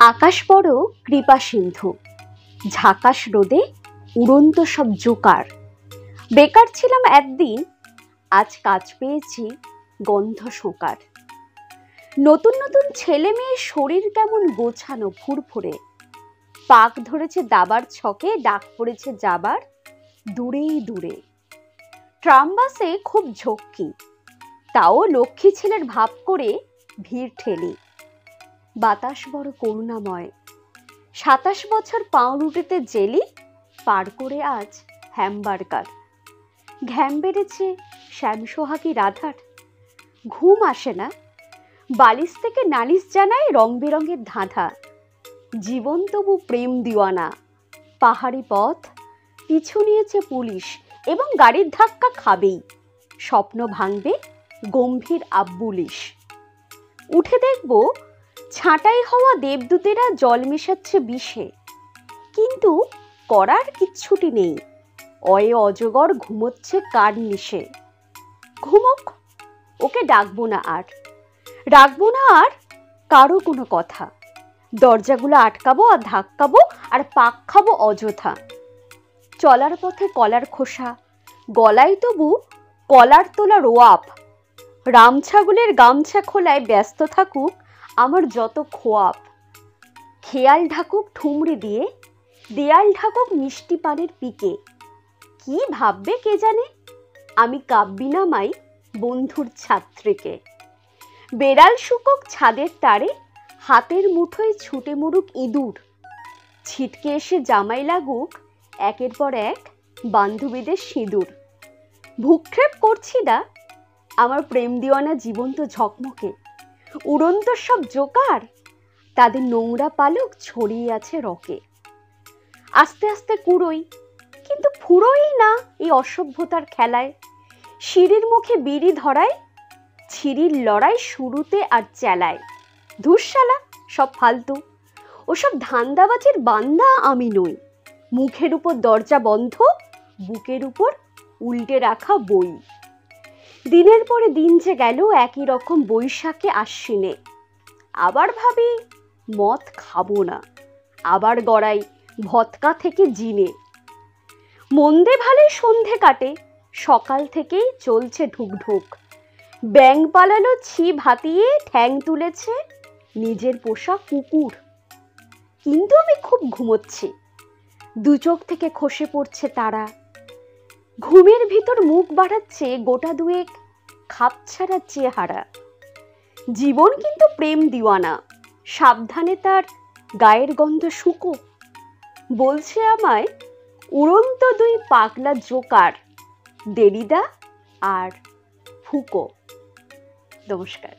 আকাশ বড় কৃপা সিন্ধু, ঝাকাশ রোদে উড়ন্ত সব জোকার। বেকার ছিলাম একদিন, আজ কাজ পেয়েছি গন্ধ শোকার। নতুন নতুন ছেলে মেয়ের শরীর কেমন গোছানো ফুরফুরে, পাক ধরেছে দাবার ছকে, ডাক পড়েছে যাবার দূরে দূরে। ট্রাম বাসে খুব ঝক্কি, তাও লক্ষ্মী ছেলের ভাব করে ভিড় ঠেলি। বাতাস বড় করুণাময়, ২৭ বছর পাউরুটিতে জেলি, পার করে আজ হ্যামবার্গার। ঘ্যাম বেড়েছে শ্যামসোহাগী রাধার, ঘুম আসে না, বালিশ থেকে নালিশ জানায় রং বেরঙের ধাঁধা। জীবন তবু প্রেম দিওয়ানা, পাহাড়ি পথ পিছু নিয়েছে পুলিশ এবং গাড়ির ধাক্কা খাবেই। স্বপ্ন ভাঙবে গম্ভীর আব্বুলিশ। উঠে দেখব ছাঁটাই হওয়া দেবদূতেরা জল মেশাচ্ছে বিষে, কিন্তু করার কিচ্ছুটি নেই। অয়ে অজগর ঘুমোচ্ছে কার নিশে। ঘুমোক, ওকে ডাকবো না আর, রাখবো না আর কারো কোনো কথা। দরজাগুলো আটকাবো আর ধাক্কাবো আর পাক খাবো অযথা। চলার পথে কলার খোসা, গলায় তবু কলার তোলা রোয়াব। রাম ছাগলের গামছা খোলায় ব্যস্ত থাকুক আমার যত খোয়াব। খেয়াল ঢাকুক ঠুমরি দিয়ে, দেয়াল ঢাকুক মিষ্টি পানের পিকে। কি ভাববে কে জানে, আমি কাব্যি নামাই বন্ধুর ছাত্রীকে। বেড়াল শুকুক ছাদের তারে, হাতের মুঠোয় ছুটে মরুক ইঁদুর। ছিটকে এসে জামাই লাগুক একের পর এক বান্ধবীদের সিঁদুর। ভূক্ষেপ করছি না, আমার প্রেম দিওয়ানা জীবন্ত ঝকমকে। উড়ন্ত সব জোকার, তাদের নোংরা পালক ছড়িয়ে আছে রকে। আস্তে আস্তে কুড়োই, কিন্তু ফুরোই না এই অসভ্যতার খেলায়। সিঁড়ির মুখে বিড়ি ধরায়, ছিঁড়ির লড়াই শুরুতে আর চেলায়। ধুরশালা সব ফালতু, ওসব ধান্দাবাজির বান্দা আমি নই। মুখের উপর দরজা বন্ধ, বুকের উপর উল্টে রাখা বই। দিনের পরে দিন যে গেল একই রকম বৈশাখে আশ্বিনে। আবার ভাবি মদ খাবো না, আবার গড়াই ভদকা থেকে জিনে। মন্দে ভালোই সন্ধে কাটে, সকাল থেকেই চলছে ঢুকঢুক। ব্যাঙ পালালো ছিপ হাতিয়ে, ঠ্যাং তুলেছে নিজের পোষা কুকুর। কিন্তু আমি খুব ঘুমোচ্ছি, দু চোখ থেকে খসে পড়ছে তারা। ঘুমের ভিতর মুখ বাড়াচ্ছে গোটা দুয়েক খাপছাড়া চেহারা। জীবন কিন্তু প্রেম দিওয়ানা, সাবধানে তার গায়ের গন্ধ শুকো। বলছে আমায় উড়ন্ত দুই পাগলা জোকার, দেরিদা আর ফুকো। নমস্কার।